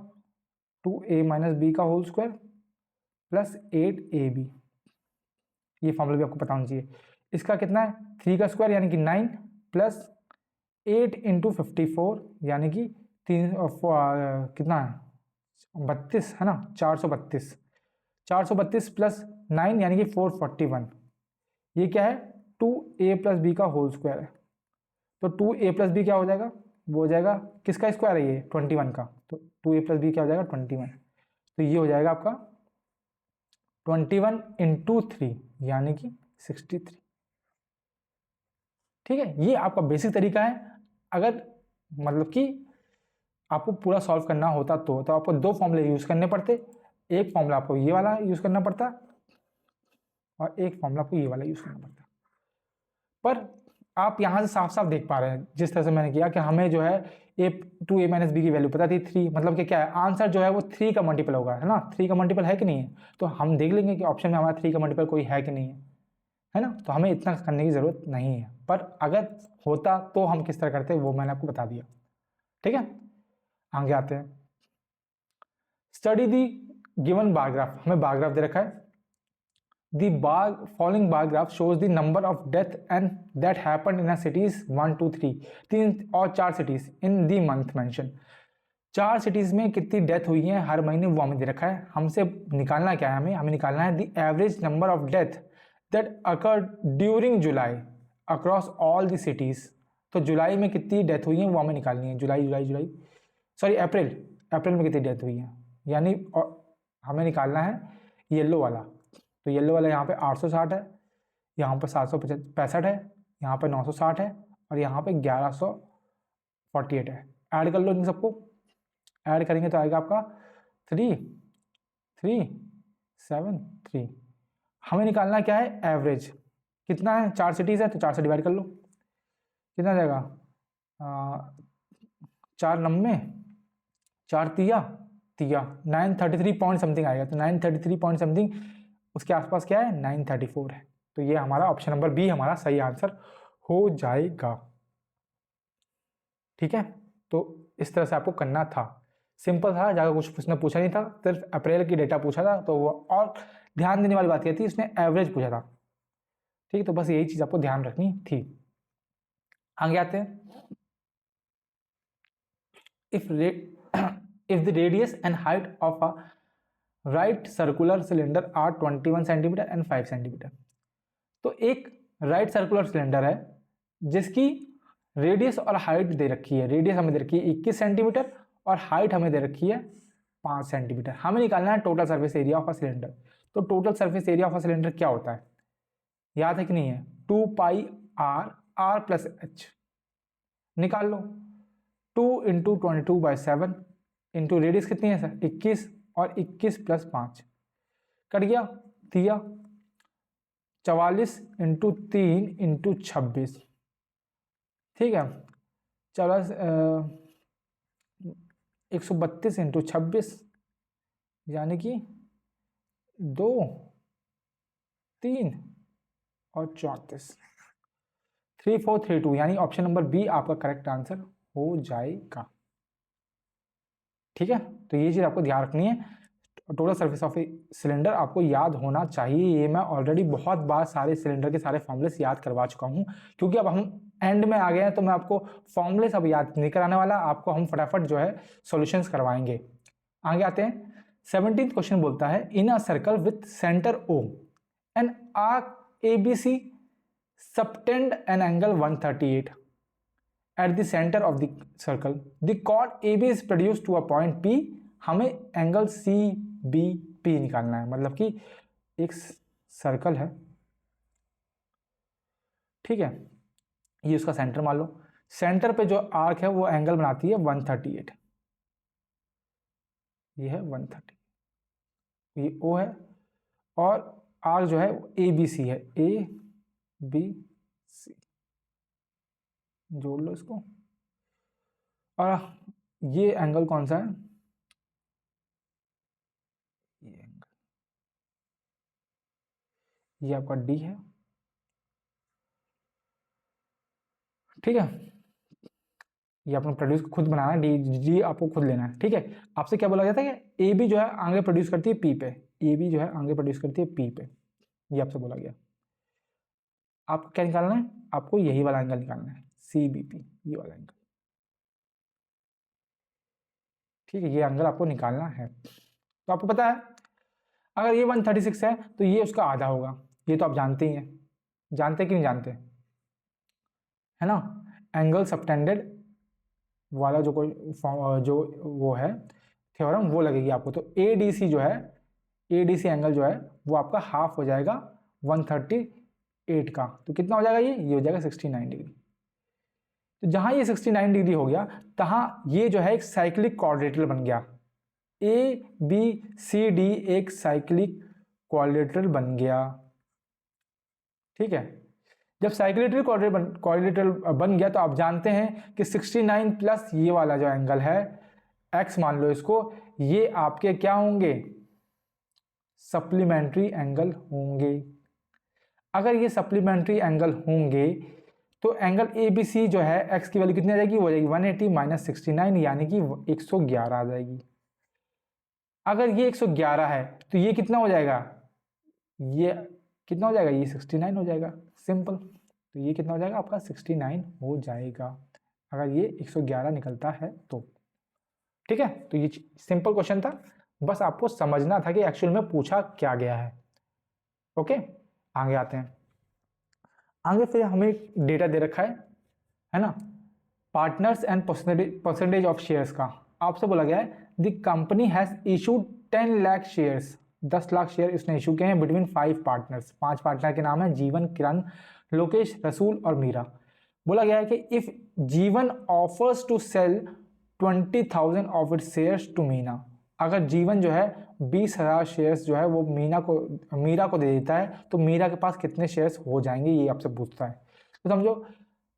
2a - b का होल स्क्वायर प्लस 8ab। ये फॉर्मूला भी आपको पता होना चाहिए। इसका कितना है, 3 का स्क्वायर यानी कि 9 प्लस 8 × 54 यानी कि कितना है, 32, है ना, 432, 432 प्लस 9 यानी कि 441। ये क्या है, 2a + b का होल स्क्वायर है, तो 2a + b क्या हो जाएगा, वो हो जाएगा किसका स्क्वायर है, ये 21 का, तो 2a + b क्या हो जाएगा, 21, तो ये हो जाएगा आपका 21 × 3 यानी कि 63। ठीक है, ये आपका बेसिक तरीका है। अगर मतलब कि आपको पूरा सॉल्व करना होता तो आपको 2 फॉर्मूले यूज करने पड़ते, एक फॉर्मूला आपको ये वाला यूज करना पड़ता और एक फॉर्मूला आपको ये वाला यूज करना पड़ता। पर आप यहाँ से साफ साफ देख पा रहे हैं, जिस तरह से मैंने किया कि हमें जो है 2a - b की वैल्यू पता थी 3, मतलब कि क्या है, आंसर जो है वो 3 का मल्टीपल होगा, है ना, 3 का मल्टीपल है कि नहीं है, तो हम देख लेंगे कि ऑप्शन में हमारा 3 का मल्टीपल कोई है कि नहीं है ना, तो हमें इतना करने की ज़रूरत नहीं है। पर अगर होता तो हम किस तरह करते, वो मैंने आपको बता दिया। ठीक है, आगे आते हैं, study the given bar graph, हमें बार ग्राफ दे रखा है, the following bar graph shows the number of death and that happened in cities 1 2 3, 3 और 4 cities in the month mention. 4 cities में कितनी डेथ हुई है हर महीने, वो हमें दे रखा है। हमसे निकालना क्या है, हमें निकालना है the average number of death that occurred during July across all the cities. तो जुलाई में कितनी डेथ हुई है वो हमें निकालनी है, अप्रैल में कितनी डेथ हुई है, यानी हमें निकालना है येलो वाला। तो येलो वाला यहाँ पे 860 है, यहाँ पर 765 है, यहाँ पर 960 है और यहाँ पे 1148 है। ऐड कर लो इन सबको, ऐड करेंगे तो आएगा आपका 3373। हमें निकालना क्या है, एवरेज कितना है, 4 सिटीज है तो 4 से डिवाइड कर लो, कितना आ जाएगा, 4 9 4 तिया 933 पॉइंट समथिंग आएगा, तो 933 पॉइंट समथिंग उसके आसपास क्या है 934 है। तो ये हमारा ऑप्शन नंबर बी हमारा सही आंसर हो जाएगा। ठीक है, तो इस तरह से आपको करना था, सिंपल था, ज़्यादा कुछ उसने पूछा नहीं था, सिर्फ अप्रैल की डेटा पूछा था। तो वो और ध्यान देने वाली बात ये थी, उसने एवरेज पूछा था। ठीक है, तो बस यही चीज़ आपको ध्यान रखनी थी। आगे आते हैं, if if the radius and height of a right circular cylinder are 21 centimetre and 5 centimetre, तो एक राइट सर्कुलर सिलेंडर है जिसकी रेडियस और हाइट दे रखी है। रेडियस हमें दे रखी है 21 सेंटीमीटर और हाइट हमें दे रखी है 5 सेंटीमीटर। हमें निकालना है total surface area of a cylinder. तो total surface area of a cylinder क्या होता है, याद है कि नहीं है, 2 pi r r plus h. निकाल लो, 2 इंटू 22/7 इंटू रेडियस कितनी है सर 21 और 21 प्लस 5 कट गया, दिया 44 इंटू 3 इंटू 26। ठीक है, 132 इंटू 26 यानी कि 2 3 और 34, 3432 यानी ऑप्शन नंबर बी आपका करेक्ट आंसर हो जाएगा। ठीक है, तो ये चीज़ आपको ध्यान रखनी है। Total surface of a cylinder आपको याद होना चाहिए। ये मैं ऑलरेडी बहुत बार सारे सिलेंडर के सारे फॉर्मूलेस याद करवा चुका हूँ, क्योंकि अब हम एंड में आ गए हैं, तो मैं आपको फॉर्मूलेस अब याद नहीं कराने वाला, आपको हम फटाफट जो है सॉल्यूशंस करवाएंगे। आगे आते हैं, 17th क्वेश्चन बोलता है, in a circle with centre O and arc A B C subtend an angle 138 at the center of the circle, the chord AB is produced to a point P। हमें angle CBP निकालना है, मतलब कि एक circle है, ठीक है, ये उसका सेंटर मान लो। सेंटर पे जो आर्क है वो एंगल बनाती है 138, ये है 130, ये O है, और आर्क जो है ABC है, ABC जोड़ लो इसको। और ये एंगल कौन सा है, ये एंगल, ये आपका D है। ठीक है, ये आपने प्रोड्यूस खुद बनाना है, डी आपको खुद लेना है। ठीक है, आपसे क्या बोला जाता है कि ए बी जो है आगे प्रोड्यूस करती है पी पे, ए बी जो है आगे प्रोड्यूस करती है पी पे, ये आपसे बोला गया। आपको क्या निकालना है, आपको यही वाला एंगल निकालना है, सी बी पी, ये वाला एंगल। ठीक है, ये एंगल आपको निकालना है। तो आपको पता है अगर ये 136 है तो ये उसका आधा होगा, ये तो आप जानते ही हैं, जानते कि नहीं जानते, है ना। एंगल सबटेंडेड वाला जो कोई जो वो है थ्योरम वो लगेगी आपको। तो ADC जो है, ADC एंगल जो है वो आपका हाफ हो जाएगा 138 का। तो कितना हो जाएगा, ये हो जाएगा 69 डिग्री। तो जहां ये 69 डिग्री हो गया, तहां ये जो है एक साइक्लिक क्वाड्रिलेटरल बन गया। ABCD एक साइक्लिक क्वाड्रिलेटरल बन गया। ठीक है, जब साइक्लिक क्वाड्रिलेटरल बन गया तो आप जानते हैं कि 69 प्लस ये वाला जो एंगल है x मान लो इसको, ये आपके क्या होंगे, सप्लीमेंट्री एंगल होंगे। अगर ये सप्लीमेंट्री एंगल होंगे तो एंगल ABC जो है x की वैल्यू कितनी आ जाएगी, वो जाएगी 180 माइनस 69 यानी कि 111 आ जाएगी। अगर ये 111 है तो ये कितना हो जाएगा, ये कितना हो जाएगा, ये 69 हो जाएगा, सिंपल। तो ये कितना हो जाएगा आपका 69 हो जाएगा अगर ये 111 निकलता है तो। ठीक है, तो ये सिंपल क्वेश्चन था, बस आपको समझना था कि एक्चुअल में पूछा क्या गया है। ओके, आगे आते हैं। आगे फिर हमें डेटा दे रखा है ना, partners and percentage of shares का। आपसे बोला गया है the company has issued 10 lakh shares, 10 lakh share इसने इशू किए हैं बिटवीन 5 पार्टनर्स। 5 पार्टनर के नाम है जीवन, किरण, लोकेश, रसूल और मीरा। बोला गया है कि if Jeevan offers to sell 20,000 of its shares to Meena, अगर जीवन जो है 20,000 शेयर्स जो है वो मीरा को दे देता है, तो मीरा के पास कितने शेयर्स हो जाएंगे, ये आपसे पूछता है। तो समझो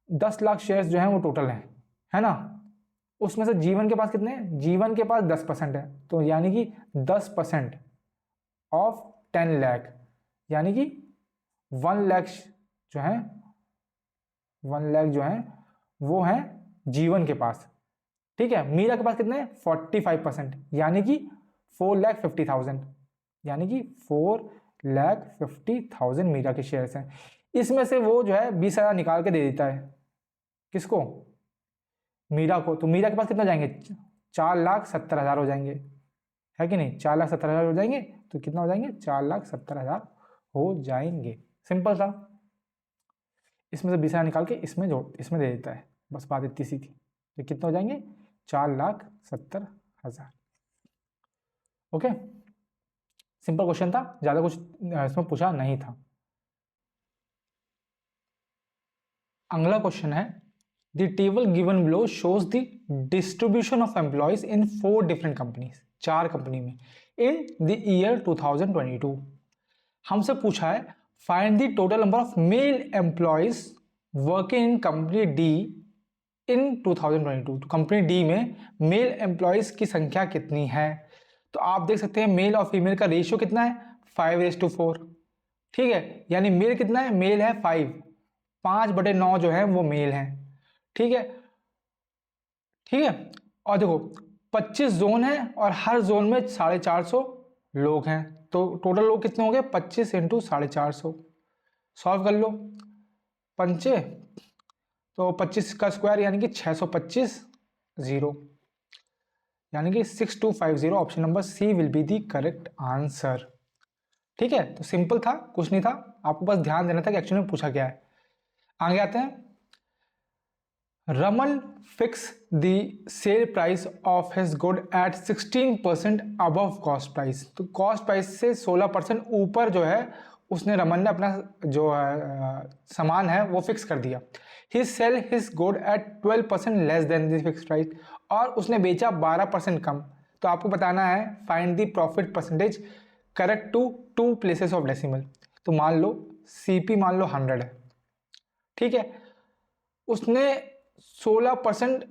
10 लाख शेयर्स जो है वो टोटल है ना, उसमें से जीवन के पास कितने हैं, जीवन के पास 10% है, तो यानी कि 10% ऑफ 10 लाख यानी कि 1 लाख जो है 1 लाख जो है वो है जीवन के पास। ठीक है, मीरा के पास कितने हैं 45%, यानी कि 4,50,000, यानी कि 4,50,000 मीरा के शेयर्स हैं। इसमें से वो जो है 20,000 निकाल के दे देता है किसको, मीरा को। तो मीरा के पास कितना जाएंगे 4,70,000 हो जाएंगे, है कि नहीं, 4,70,000 हो जाएंगे। तो कितना हो जाएंगे 4,70,000 हो जाएंगे। सिंपल था, इसमें से 20,000 निकाल के इसमें दे देता है, बस बात इतनी सी थी। तो कितना हो जाएंगे 4,70,000। ओके, सिंपल क्वेश्चन था, ज्यादा कुछ इसमें पूछा नहीं था। अगला क्वेश्चन है the table given below shows the distribution of employees in 4 different companies, 4 company में इन द ईयर 2022। हमसे पूछा है find the total number of male employees working in company D in 2022। तो कंपनी डी में male employees की संख्या कितनी है। तो आप देख सकते हैं मेल और फीमेल का रेशियो कितना है 5:4। ठीक है, यानी मेल कितना है, मेल है 5/9 जो है वो मेल है। ठीक है, ठीक है, और देखो 25 जोन है और हर जोन में 450 लोग हैं। तो टोटल लोग कितने हो गए 25 × 450। सॉल्व कर लो, पंचे तो 25 का स्क्वायर यानी कि 625 0, यानी कि 6250। Option number C will be the correct answer. ठीक है, तो सिंपल था, कुछ नहीं था, आपको बस ध्यान देना था कि एक्चुअली में पूछा क्या है। आगे आते हैं, Raman fix the sale price of his good eight 16% above cost price. तो कॉस्ट प्राइस से 16% ऊपर जो है उसने रमन ने अपना जो सामान है वो फिक्स कर दिया। He sell his good at 12% less than the fix price, और उसने बेचा 12% कम। तो आपको बताना है find the profit percentage correct to 2 places of decimal. तो मान लो सीपी मान लो 100 है, ठीक है, उसने 16%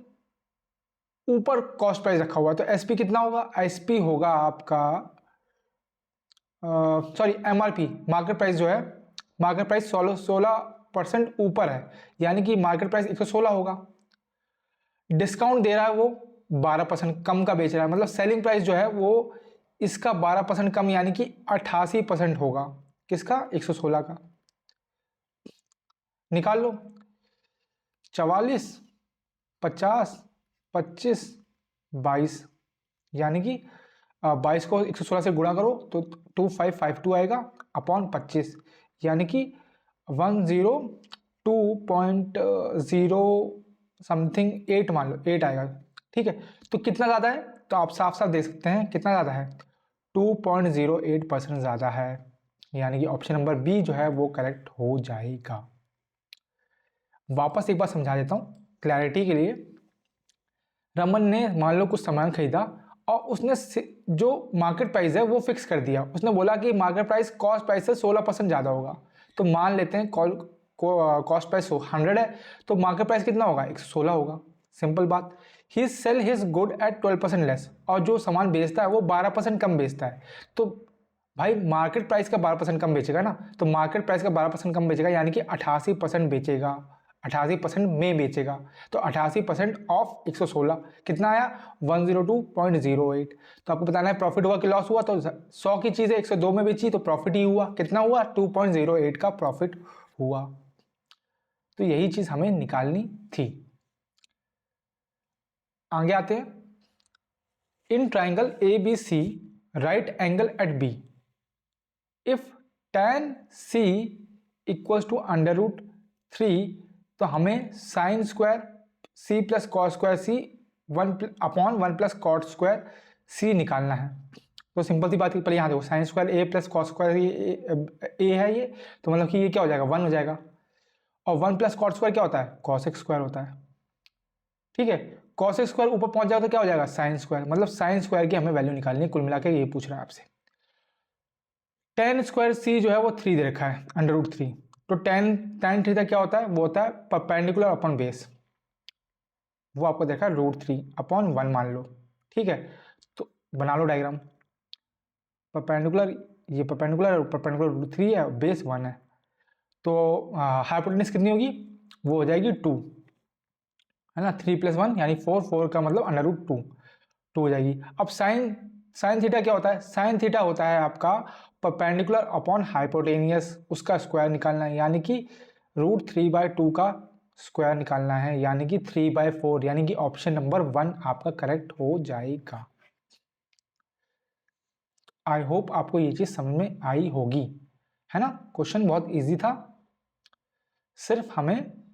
ऊपर कॉस्ट प्राइस रखा हुआ, तो एसपी कितना होगा, एसपी होगा आपका सॉरी एमआरपी, मार्केट प्राइस जो है, मार्केट प्राइस 16% ऊपर है, यानी कि मार्केट प्राइस 116 होगा। डिस्काउंट दे रहा है वो 12% कम का बेच रहा है, मतलब सेलिंग प्राइस जो है वो इसका 12% कम, यानी कि 88% होगा। किसका 116 का। निकाल लो, 44 50 25 22, यानी कि 22 को 116 से गुणा करो तो 2552 आएगा अपॉन 25, यानी कि 102.0 समथिंग 8 मान लो 8 आएगा। ठीक है, तो कितना ज़्यादा है, तो आप साफ साफ देख सकते हैं कितना ज़्यादा है, 2.08% ज़्यादा है, यानी कि ऑप्शन नंबर बी जो है वो करेक्ट हो जाएगा। वापस एक बार समझा देता हूँ क्लैरिटी के लिए। रमन ने मान लो कुछ सामान खरीदा और उसने जो मार्केट प्राइस है वो फिक्स कर दिया। उसने बोला कि मार्केट प्राइस कॉस्ट प्राइस से 16% ज़्यादा होगा। तो मान लेते हैं कॉस्ट प्राइस 100 है, तो मार्केट प्राइस कितना होगा 116 होगा। सिंपल बात। He sell his good at 12% less, और जो सामान बेचता है वो 12% कम बेचता है। तो भाई मार्केट प्राइस का 12% कम बेचेगा ना, तो मार्केट प्राइस का 12% कम बेचेगा, यानी कि 88% बेचेगा, 88% में बेचेगा। तो 88% ऑफ 116 कितना आया 102.08। तो आपको बताना है प्रॉफिट हुआ कि लॉस हुआ। तो 100 की चीज़ है 102 में बेची तो प्रॉफिट ही हुआ, कितना हुआ 2.08 का प्रॉफिट हुआ। तो यही चीज़ हमें निकालनी थी। आगे आते हैं, in triangle ABC right angle at B if tan C equals to √3, तो हमें sine square C plus cos square C 1/1 plus cot square C निकालना है। तो सिंपल सी बात है, पहले यहाँ देखो sine square A plus cos square A है ये, तो मतलब कि ये क्या हो जाएगा 1 हो जाएगा, और 1 प्लस कॉट स्क्वायर क्या होता है कॉस एक्स स्क्वायर होता है। ठीक है, कॉस एक्स स्क्वायर ऊपर पहुंच जाएगा तो क्या हो जाएगा साइन स्क्वायर, मतलब साइन स्क्वायर की हमें वैल्यू निकालनी है। कुल मिला के ये पूछ रहा है आपसे। tan स्क्वायर C जो है वो 3 दे रखा है √3, तो tan थीटा क्या होता है, वो होता है परपेंडिकुलर अपॉन बेस, वो आपको देखा √3 अपॉन 1 मान लो। ठीक है, तो बना लो डायग्राम। परपेंडिकुलर ये परपेंडिकुलर रूट 3 है, बेस 1 है, तो हाइपोटेन्यूज कितनी होगी, वो हो जाएगी 2, है ना। 3 + 1 यानी 4, 4 का मतलब √2 हो जाएगी। अब साइन थीटा क्या होता है, साइन थीटा होता है आपका परपेंडिकुलर अपॉन हाइपोटेनियस, उसका स्क्वायर निकालना है, यानी कि √3/2 का स्क्वायर निकालना है, यानी कि 3/4, यानी कि ऑप्शन नंबर 1 आपका करेक्ट हो जाएगा। आई होप आपको ये चीज समझ में आई होगी, है ना। क्वेश्चन बहुत इजी था, सिर्फ हमें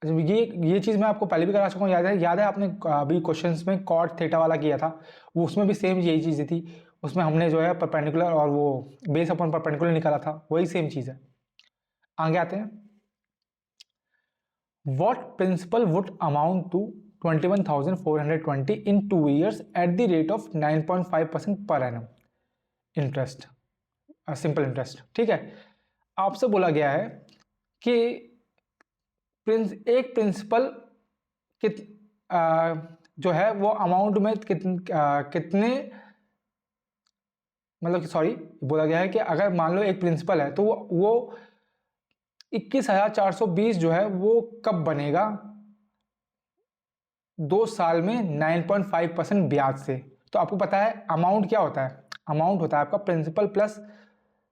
ये चीज मैं आपको पहले भी करा चुका हूँ, याद है आपने अभी क्वेश्चंस में कॉट थीटा वाला किया था, वो उसमें भी सेम यही चीज थी, उसमें हमने जो है परपेंडिकुलर और वो बेस अपॉन परपेंडिकुलर निकाला था, वही सेम चीज है। आगे आते हैं, what principal would amount to 21,420 in 2 years at the rate of 9.5% per annum interest, simple interest. ठीक है, आपसे बोला गया है कि एक प्रिंसिपल जो है वो अमाउंट में कितने मतलब सॉरी, बोला गया है कि अगर मान लो एक प्रिंसिपल है तो वो 21,420 जो है वो कब बनेगा, 2 साल में 9.5% ब्याज से। तो आपको पता है अमाउंट क्या होता है, अमाउंट होता है आपका प्रिंसिपल प्लस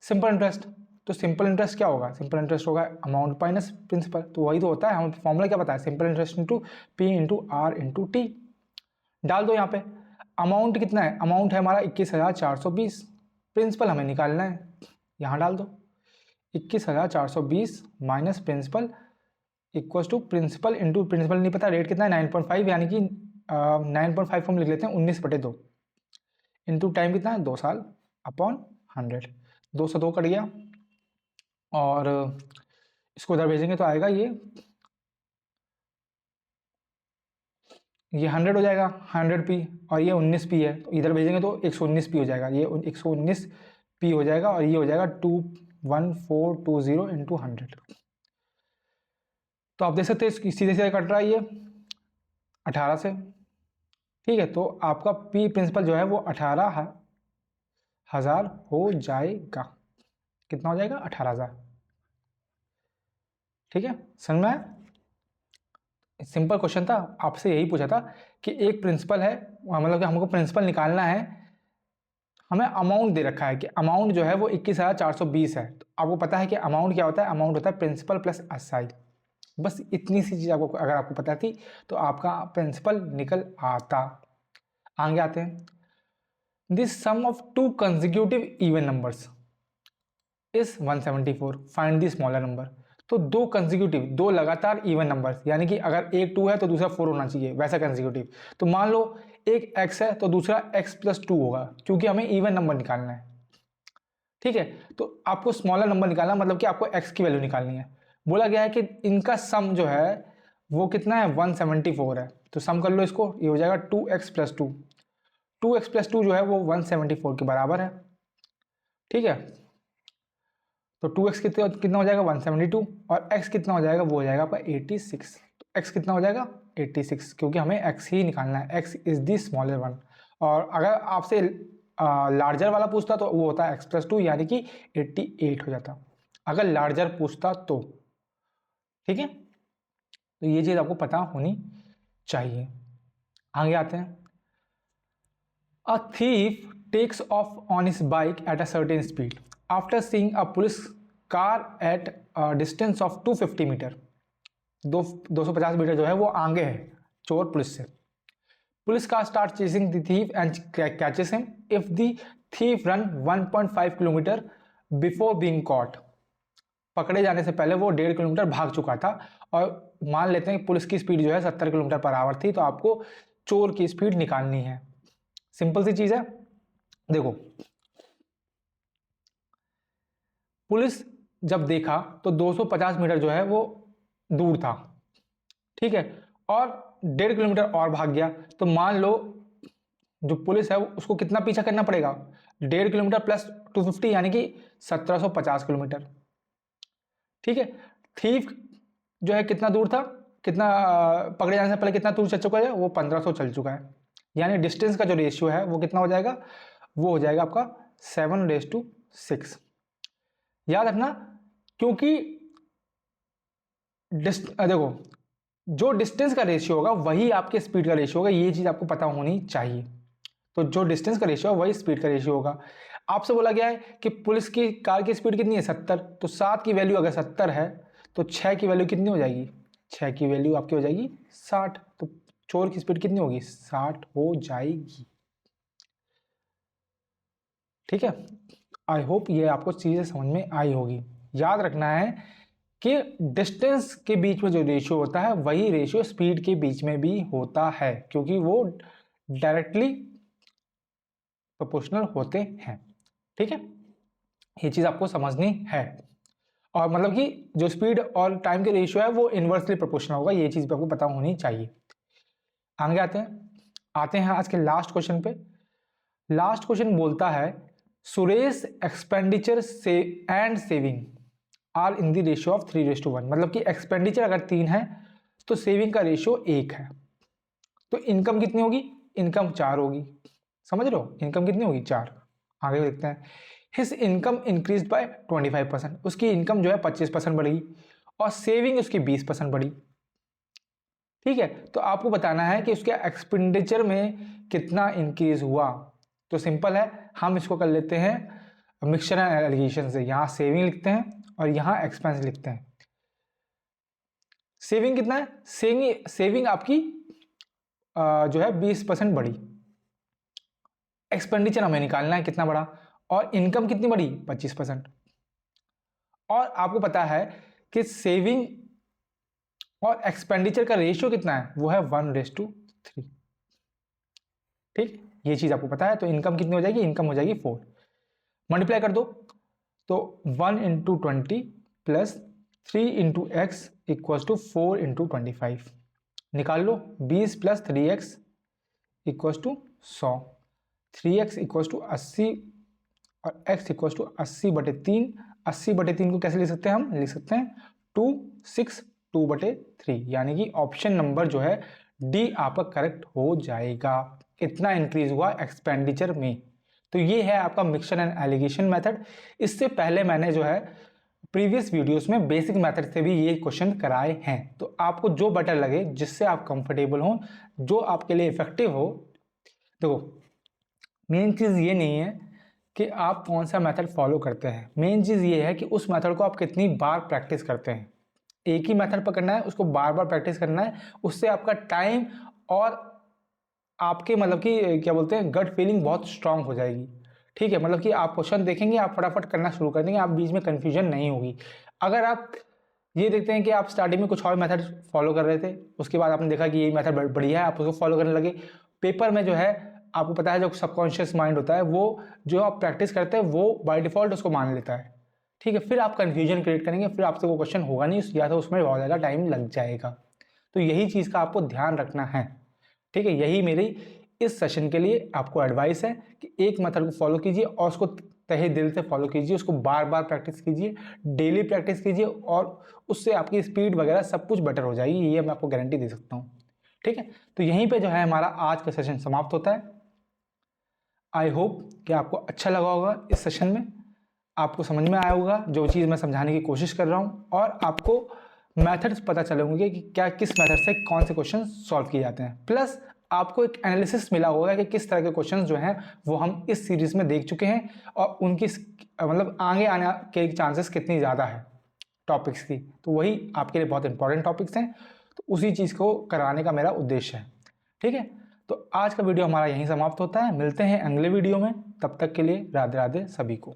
सिंपल इंटरेस्ट। तो सिंपल इंटरेस्ट क्या होगा, सिंपल इंटरेस्ट होगा अमाउंट माइनस प्रिंसिपल, तो वही तो होता है। हमें फॉर्मूला क्या पता है, simple interest into P into R into T। डाल दो यहाँ पे, अमाउंट कितना है, अमाउंट है हमारा 21,420, प्रिंसिपल हमें निकालना है, यहाँ डाल दो 21,420 minus principal equals to principal into principal नहीं पता रेट कितना है 9.5, यानी कि 9.5 हम लिख लेते हैं 19/2 इंटू टाइम कितना है 2 साल अपॉन 100, 2 से 2 कट गया और इसको इधर भेजेंगे तो आएगा ये 100 हो जाएगा 100p, और ये 19p है, तो इधर भेजेंगे तो 119p हो जाएगा, ये 119p हो जाएगा, और ये हो जाएगा 21420 इंटू 100। तो आप देख सकते हैं सीधे सीधे कट रहा है ये 18 से। ठीक है, तो आपका p प्रिंसिपल जो है वो 18,000 हो जाएगा। कितना हो जाएगा, 18,000। ठीक है, समझ में आया, सिंपल क्वेश्चन था, आपसे यही पूछा था कि एक प्रिंसिपल है, मतलब कि हमको प्रिंसिपल निकालना है, हमें अमाउंट दे रखा है कि अमाउंट जो है वो 21,420 है। तो आपको पता है कि अमाउंट क्या होता है, अमाउंट होता है प्रिंसिपल प्लस एसआई। बस इतनी सी चीज आपको अगर आपको पता थी तो आपका प्रिंसिपल निकल आता। आगे आते हैं, this sum of 2 consecutive even numbers is 174, find the smaller number. तो 2 कंसेक्यूटिव, 2 लगातार इवन नंबर्स, यानी कि अगर एक 2 है तो दूसरा 4 होना चाहिए, वैसा कंसेक्यूटिव। तो मान लो एक x है तो दूसरा x + 2 होगा, क्योंकि हमें इवन नंबर निकालना है। ठीक है, तो आपको स्मॉलर नंबर निकालना मतलब कि आपको x की वैल्यू निकालनी है। बोला गया है कि इनका सम जो है वो कितना है, 174 है। तो सम कर लो इसको, ये हो जाएगा 2x + 2, 2x + 2 जो है वो 174 के बराबर है। ठीक है, तो 2x कितना हो जाएगा 172, और x कितना हो जाएगा, वो हो जाएगा आपका 86। तो x कितना हो जाएगा 86, क्योंकि हमें x ही निकालना है, x is the smaller one. और अगर आपसे लार्जर वाला पूछता तो वो होता है x + 2, यानी कि 88 हो जाता, अगर लार्जर पूछता तो। ठीक है, तो ये चीज आपको पता होनी चाहिए। आगे आते हैं, a thief takes off on his bike at a certain speed after seeing a police car at a distance of 250 metre. 250 metre जो है वो आगे है चोर पुलिस से। Police car start chasing the thief and catches him if the thief run 1.5 kilometre before being caught. पकड़े जाने से पहले वो 1.5 किलोमीटर भाग चुका था, और मान लेते हैं कि पुलिस की स्पीड जो है 70 किलोमीटर/आवर थी, तो आपको चोर की स्पीड निकालनी है। सिंपल सी चीज है, देखो पुलिस जब देखा तो 250 मीटर जो है वो दूर था। ठीक है, और 1.5 किलोमीटर और भाग गया, तो मान लो जो पुलिस है उसको कितना पीछा करना पड़ेगा, 1.5 किलोमीटर प्लस 250 यानी कि 1750 किलोमीटर। ठीक है, थीफ जो है कितना दूर था, कितना पकड़े जाने से पहले कितना दूर चल चुका है, वो 1500 चल चुका है, यानी डिस्टेंस का जो रेशियो है वो कितना हो जाएगा, वो हो जाएगा आपका 7:7 6। याद रखना, क्योंकि देखो जो डिस्टेंस का रेशियो होगा वही आपके स्पीड का रेशियो होगा, ये चीज़ आपको पता होनी चाहिए। तो जो डिस्टेंस का रेशियो है वही स्पीड का रेशियो होगा। आपसे बोला गया है कि पुलिस की कार की स्पीड कितनी है 70, तो 7 की वैल्यू अगर 70 है तो 6 की वैल्यू कितनी हो जाएगी, 6 की वैल्यू आपकी हो जाएगी 60, तो चोर की स्पीड कितनी होगी 60 हो जाएगी। ठीक है, आई होप ये आपको चीज़ें समझ में आई होगी। याद रखना है कि डिस्टेंस के बीच में जो रेशियो होता है वही रेशियो स्पीड के बीच में भी होता है, क्योंकि वो डायरेक्टली प्रोपोर्शनल होते हैं। ठीक है, ये चीज़ आपको समझनी है, और मतलब कि जो स्पीड और टाइम के रेशियो है वो इन्वर्सली प्रोपोर्शनल होगा, ये चीज़ आपको पता होनी चाहिए। आगे आते हैं आज के लास्ट क्वेश्चन पे। लास्ट क्वेश्चन बोलता है सुरेश एक्सपेंडिचर से and saving are in the ratio of 3:1, मतलब कि एक्सपेंडिचर अगर 3 है तो सेविंग का रेशियो 1 है, तो इनकम कितनी होगी, इनकम 4 होगी। समझ रहे हो, इनकम कितनी होगी 4। आगे देखते हैं, हिज इनकम इंक्रीज बाय 25%, उसकी इनकम जो है 25% बढ़ी और सेविंग उसकी 20% बढ़ी। ठीक है, तो आपको बताना है कि उसके एक्सपेंडिचर में कितना इंक्रीज हुआ। तो सिंपल है, हम इसको कर लेते हैं मिक्सचर एंड एलिगेशन से। यहाँ सेविंग लिखते हैं और यहाँ एक्सपेंस लिखते हैं। सेविंग कितना है, सेविंग आपकी जो है 20% बढ़ी, एक्सपेंडिचर हमें निकालना है कितना बढ़ा, और इनकम कितनी बढ़ी 25%। और आपको पता है कि सेविंग और एक्सपेंडिचर का रेशियो कितना है, वो है 1:3। ठीक, ये चीज आपको पता है। तो इनकम कितनी हो जाएगी, इनकम हो जाएगी 4। मल्टीप्लाई कर दो, तो 1 × 20 प्लस 3 × x इक्वल्स टू 4 × 25। निकाल लो, 20 plus 3x equals to 100, 3x equals to 80 और x इक्वल्स टू 80/3। 80/3 को कैसे लिख सकते हैं, हम लिख सकते हैं 262/3, यानी कि ऑप्शन नंबर जो है डी आपका करेक्ट हो जाएगा। इतना इंक्रीज हुआ एक्सपेंडिचर में। तो ये है आपका मिक्सचर एंड एलिगेशन मेथड। इससे पहले मैंने जो है प्रीवियस वीडियोस में बेसिक मेथड से भी ये क्वेश्चन कराए हैं। तो आपको जो बेटर लगे, जिससे आप कंफर्टेबल हो, जो आपके लिए इफेक्टिव हो। देखो, मेन चीज़ ये नहीं है कि आप कौन सा मेथड फॉलो करते हैं, मेन चीज़ ये है कि उस मेथड को आप कितनी बार प्रैक्टिस करते हैं। एक ही मेथड पकड़ना है, उसको बार बार प्रैक्टिस करना है, उससे आपका टाइम और आपके मतलब कि क्या बोलते हैं गट फीलिंग बहुत स्ट्रांग हो जाएगी। ठीक है, मतलब कि आप क्वेश्चन देखेंगे, आप फटाफट करना शुरू कर देंगे, आप बीच में कन्फ्यूजन नहीं होगी। अगर आप ये देखते हैं कि आप स्टार्टिंग में कुछ और मेथड फॉलो कर रहे थे, उसके बाद आपने देखा कि ये मेथड बढ़िया है, आप उसको फॉलो करने लगे, पेपर में जो है आपको पता है जो सबकॉन्शियस माइंड होता है वो जो आप प्रैक्टिस करते हैं वो बाय डिफॉल्ट उसको मान लेता है। ठीक है, फिर आप कन्फ्यूजन क्रिएट करेंगे, फिर आपसे वो क्वेश्चन होगा नहीं, या तो उसमें बहुत ज़्यादा टाइम लग जाएगा। तो यही चीज़ का आपको ध्यान रखना है। ठीक है, यही मेरी इस सेशन के लिए आपको एडवाइस है कि एक मेथड को फॉलो कीजिए और उसको तहे दिल से फॉलो कीजिए, उसको बार बार प्रैक्टिस कीजिए, डेली प्रैक्टिस कीजिए, और उससे आपकी स्पीड वगैरह सब कुछ बेटर हो जाएगी, ये मैं आपको गारंटी दे सकता हूँ। ठीक है, तो यहीं पे जो है हमारा आज का सेशन समाप्त होता है। आई होप कि आपको अच्छा लगा होगा, इस सेशन में आपको समझ में आया होगा जो चीज़ मैं समझाने की कोशिश कर रहा हूँ, और आपको मेथड्स पता चले होंगे कि क्या किस मेथड से कौन से क्वेश्चन सॉल्व किए जाते हैं। प्लस आपको एक एनालिसिस मिला होगा कि किस तरह के क्वेश्चंस जो हैं वो हम इस सीरीज में देख चुके हैं, और उनकी मतलब आगे आने के चांसेस कितनी ज़्यादा है टॉपिक्स की। तो वही आपके लिए बहुत इंपॉर्टेंट टॉपिक्स हैं, तो उसी चीज़ को कराने का मेरा उद्देश्य है। ठीक है, तो आज का वीडियो हमारा यहीं समाप्त होता है। मिलते हैं अगले वीडियो में, तब तक के लिए राधे राधे सभी को।